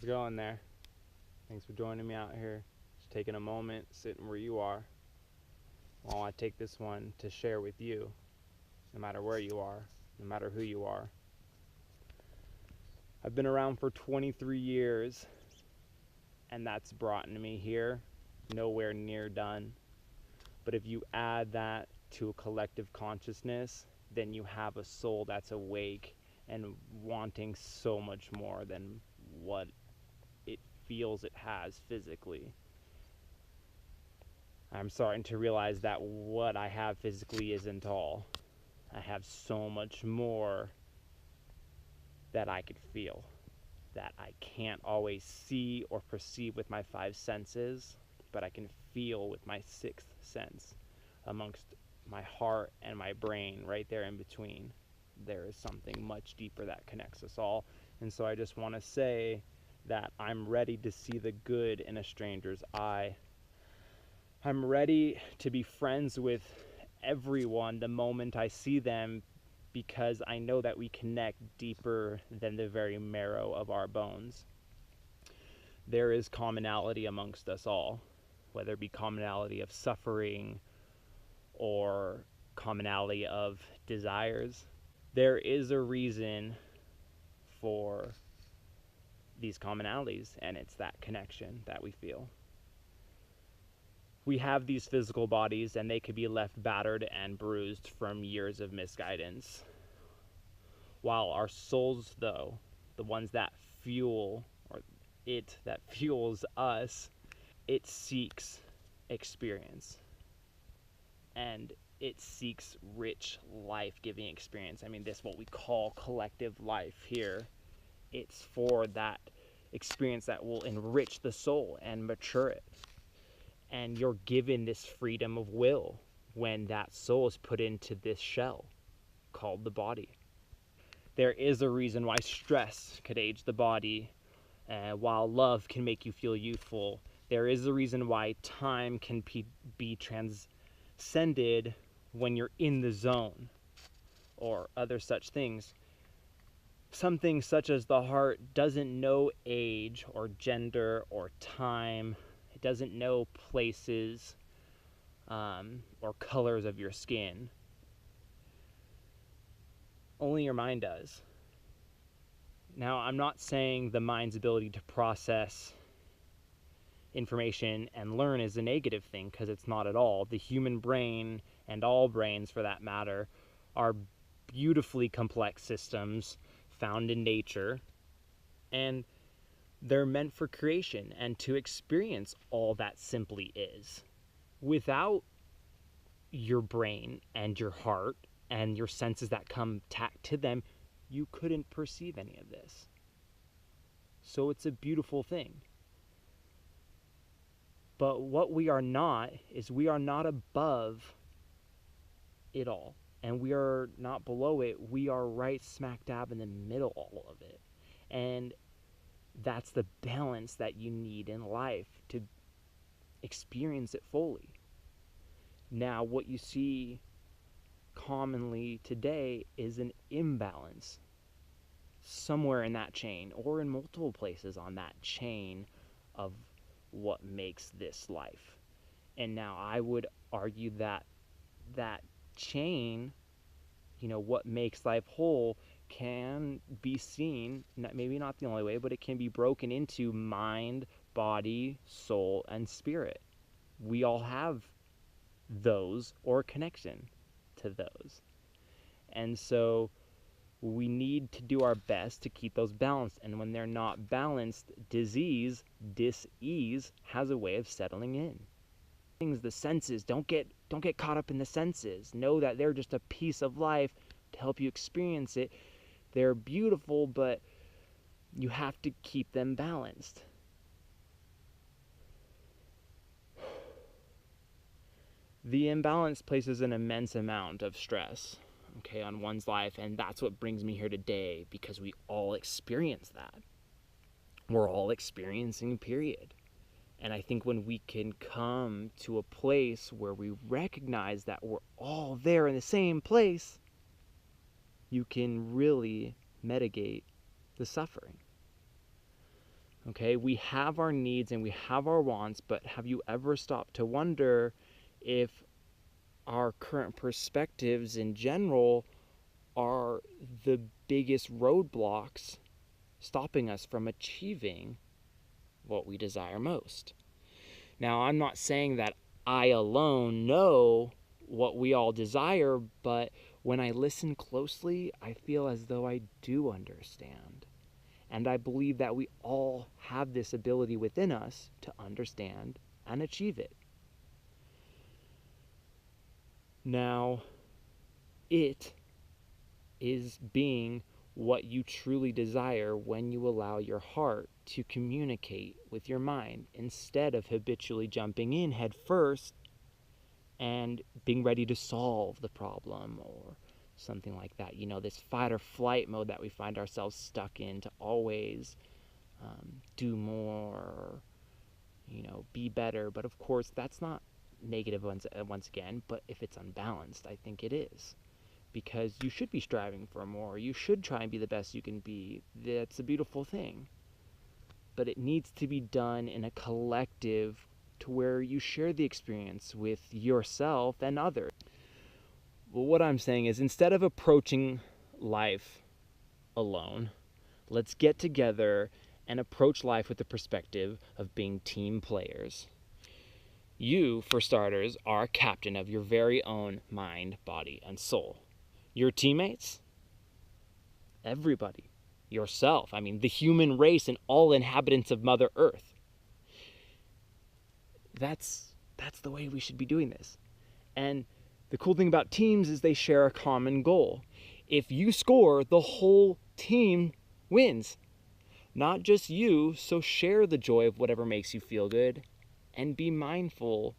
How's it going there? Thanks for joining me out here. Just taking a moment, sitting where you are, while I take this one to share with you, no matter where you are, no matter who you are. I've been around for 23 years, and that's brought me here, nowhere near done. But if you add that to a collective consciousness, then you have a soul that's awake and wanting so much more than what it feels it has physically. I'm starting to realize that what I have physically isn't all. I have so much more that I could feel, that I can't always see or perceive with my five senses, but I can feel with my sixth sense. Amongst my heart and my brain, right there in between, there is something much deeper that connects us all. And so I just want to say that I'm ready to see the good in a stranger's eye. I'm ready to be friends with everyone the moment I see them, because I know that we connect deeper than the very marrow of our bones. There is commonality amongst us all, whether it be commonality of suffering or commonality of desires. There is a reason for these commonalities, and it's that connection that we feel. We have these physical bodies, and they could be left battered and bruised from years of misguidance. While our souls, though, the ones that fuel, or it that fuels us, it seeks experience. And it seeks rich, life-giving experience. I mean, this what we call collective life here. It's for that experience that will enrich the soul and mature it. And you're given this freedom of will when that soul is put into this shell called the body. There is a reason why stress could age the body, while love can make you feel youthful. There is a reason why time can be transcended when you're in the zone, or other such things. Some things such as the heart doesn't know age or gender or time. It doesn't know places or colors of your skin. Only your mind does. Now, I'm not saying the mind's ability to process information and learn is a negative thing, because it's not at all. The human brain, and all brains for that matter, are beautifully complex systems found in nature, and they're meant for creation and to experience all that simply is. Without your brain and your heart and your senses that come tacked to them, you couldn't perceive any of this. So it's a beautiful thing. But what we are not is we are not above it all, and we are not below it. We are right smack dab in the middle all of it. And that's the balance that you need in life to experience it fully. Now, what you see commonly today is an imbalance somewhere in that chain, or in multiple places on that chain of what makes this life. And now I would argue that that chain, what makes life whole, can be seen, maybe not the only way, but it can be broken into mind, body, soul, and spirit. We all have those, or connection to those. And so we need to do our best to keep those balanced. And when they're not balanced, dis-ease, has a way of settling in. The senses, don't get caught up in the senses. Know that they're just a piece of life to help you experience it. They're beautiful, but you have to keep them balanced. The imbalance places an immense amount of stress, on one's life, and that's what brings me here today, because we all experience that. We're all experiencing, period. And I think when we can come to a place where we recognize that we're all there in the same place, you can really mitigate the suffering. Okay, we have our needs and we have our wants, but have you ever stopped to wonder if our current perspectives in general are the biggest roadblocks stopping us from achieving what we desire most? Now, I'm not saying that I alone know what we all desire, but when I listen closely, I feel as though I do understand. And I believe that we all have this ability within us to understand and achieve it. Now, it is being what you truly desire when you allow your heart to communicate with your mind instead of habitually jumping in head first and being ready to solve the problem or something like that. You know, this fight or flight mode that we find ourselves stuck in, to always do more, you know, be better. But of course, that's not negative once again, but if it's unbalanced, I think it is. Because you should be striving for more. You should try and be the best you can be. That's a beautiful thing. But it needs to be done in a collective to where you share the experience with yourself and others. Well, what I'm saying is, instead of approaching life alone, let's get together and approach life with the perspective of being team players. You, for starters, are captain of your very own mind, body, and soul. Your teammates? Everybody. Yourself. I mean, the human race and all inhabitants of Mother Earth. That's the way we should be doing this. And the cool thing about teams is they share a common goal. If you score, the whole team wins. Not just you, so share the joy of whatever makes you feel good and be mindful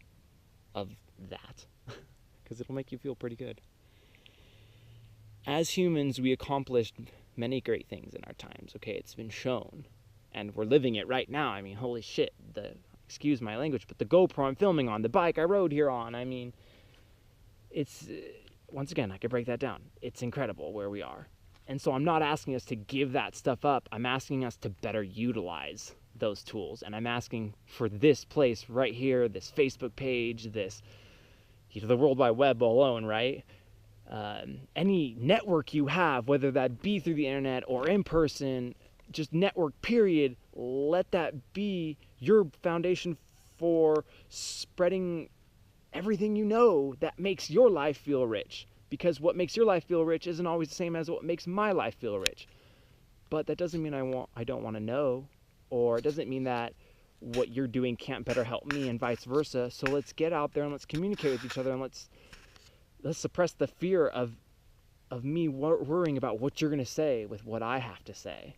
of that because it'll make you feel pretty good. As humans, we accomplished many great things in our times, okay? It's been shown, and we're living it right now. I mean, holy shit, excuse my language, but the GoPro I'm filming on, the bike I rode here on, I mean, it's, once again, I could break that down. It's incredible where we are. And so I'm not asking us to give that stuff up. I'm asking us to better utilize those tools. And I'm asking for this place right here, this Facebook page, this, the World Wide Web alone, right? Any network you have, whether that be through the internet or in person, just network period, let that be your foundation for spreading everything you know that makes your life feel rich. Because what makes your life feel rich isn't always the same as what makes my life feel rich. But that doesn't mean I don't want to know, or it doesn't mean that what you're doing can't better help me, and vice versa. So let's get out there and let's communicate with each other, and let's suppress the fear of me worrying about what you're going to say with what I have to say.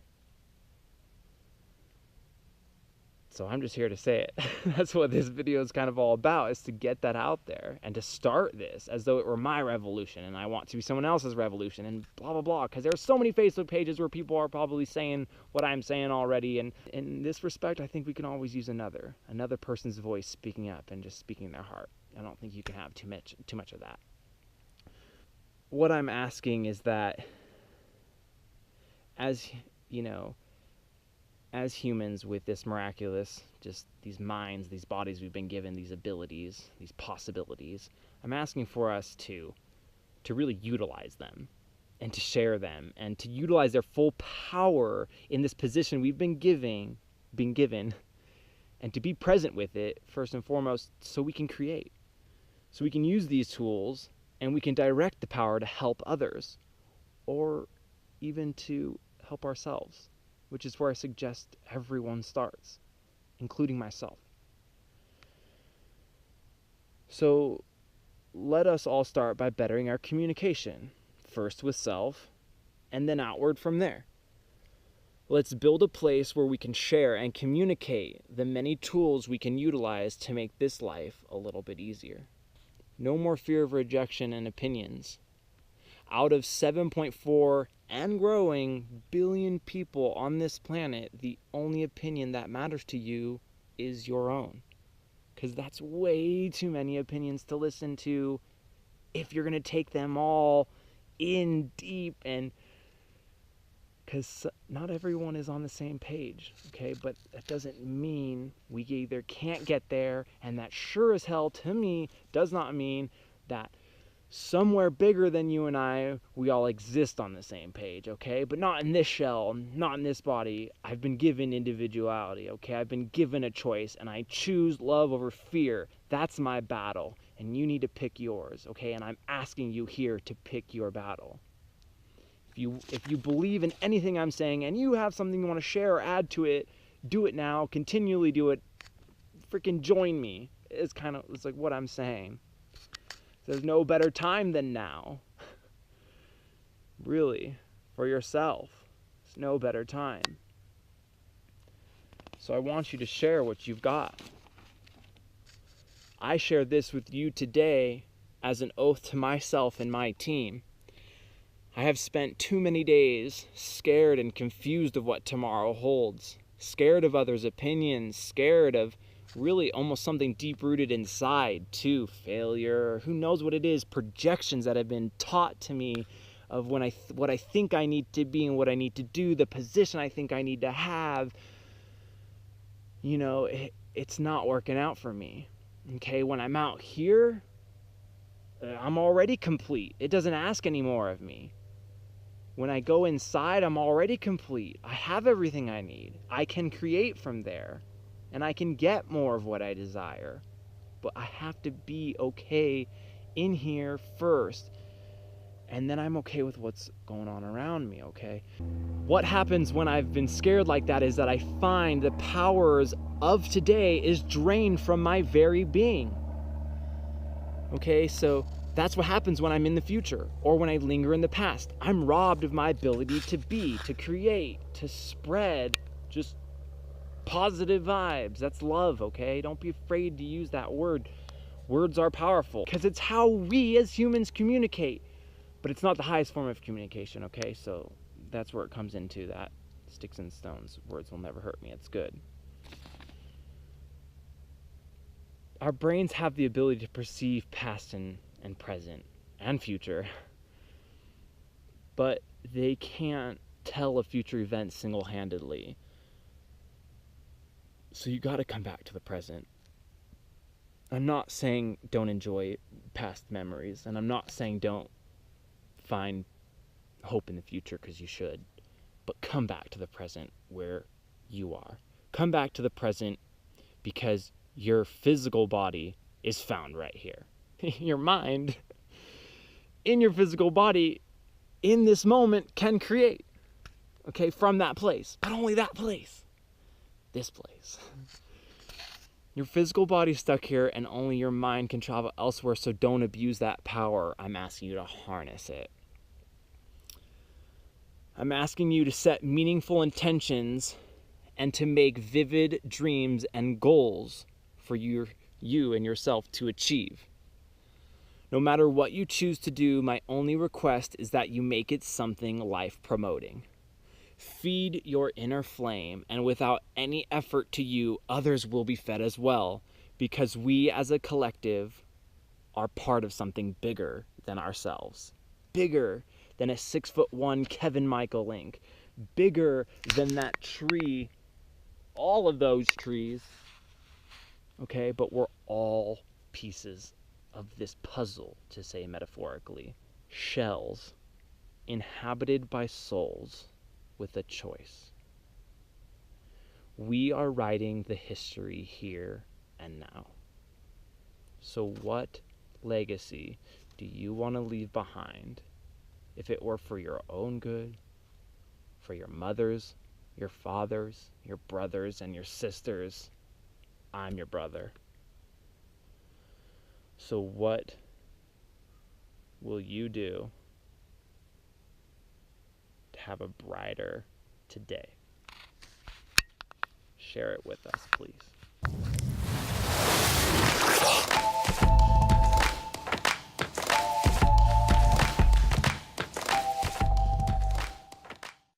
So I'm just here to say it. That's what this video is kind of all about, is to get that out there and to start this as though it were my revolution and I want to be someone else's revolution and blah, blah, blah. Because there's so many Facebook pages where people are probably saying what I'm saying already. And in this respect, I think we can always use another person's voice speaking up and just speaking their heart. I don't think you can have too much of that. What I'm asking is that, as you know, as humans with this miraculous, just these minds, these bodies we've been given, these abilities, these possibilities, I'm asking for us to really utilize them and to share them and to utilize their full power in this position we've been given, and to be present with it first and foremost, so we can create, so we can use these tools and we can direct the power to help others or even to help ourselves, which is where I suggest everyone starts, including myself. So let us all start by bettering our communication, first with self, and then outward from there. Let's build a place where we can share and communicate the many tools we can utilize to make this life a little bit easier. No more fear of rejection and opinions. Out of 7.4 and growing billion people on this planet, the only opinion that matters to you is your own. Because that's way too many opinions to listen to if you're going to take them all in deep and Because not everyone is on the same page, okay? But that doesn't mean we either can't get there, and that sure as hell, to me, does not mean that somewhere bigger than you and I, we all exist on the same page, okay? But not in this shell, not in this body. I've been given individuality, okay? I've been given a choice, and I choose love over fear. That's my battle, and you need to pick yours, okay? And I'm asking you here to pick your battle. If you believe in anything I'm saying and you have something you want to share or add to it, do it now. Continually do it. Freaking join me. It's like what I'm saying. There's no better time than now. Really, for yourself. There's no better time. So I want you to share what you've got. I share this with you today as an oath to myself and my team. I have spent too many days scared and confused of what tomorrow holds, scared of others' opinions, scared of really almost something deep-rooted inside, too, failure, who knows what it is, projections that have been taught to me of what I think I need to be and what I need to do, the position I think I need to have. You know, it's not working out for me, okay? When I'm out here, I'm already complete. It doesn't ask any more of me. When I go inside, I'm already complete. I have everything I need. I can create from there, and I can get more of what I desire. But I have to be okay in here first, and then I'm okay with what's going on around me, okay? What happens when I've been scared like that is that I find the powers of today is drained from my very being. Okay, so that's what happens when I'm in the future or when I linger in the past. I'm robbed of my ability to be, to create, to spread just positive vibes. That's love, okay? Don't be afraid to use that word. Words are powerful because it's how we as humans communicate. But it's not the highest form of communication, okay? So that's where it comes into that. Sticks and stones. Words will never hurt me. It's good. Our brains have the ability to perceive past and present and future, but they can't tell a future event single-handedly. So you got to come back to the present. I'm not saying don't enjoy past memories, and I'm not saying don't find hope in the future, because you should, but come back to the present where you are. Come back to the present because your physical body is found right here. Your mind in your physical body in this moment can create, okay, from that place, but only that place, this place. Your physical body's stuck here and only your mind can travel elsewhere, so don't abuse that power. I'm asking you to harness it. I'm asking you to set meaningful intentions and to make vivid dreams and goals for you and yourself to achieve. No matter what you choose to do, my only request is that you make it something life-promoting. Feed your inner flame, and without any effort to you, others will be fed as well, because we as a collective are part of something bigger than ourselves. Bigger than a 6'1" Kevin Michael Link. Bigger than that tree, all of those trees. Okay, but we're all pieces of this puzzle, to say metaphorically. Shells inhabited by souls with a choice. We are writing the history here and now. So what legacy do you want to leave behind? If it were for your own good, for your mothers, your fathers, your brothers, and your sisters, I'm your brother. So what will you do to have a brighter today? Share it with us, please.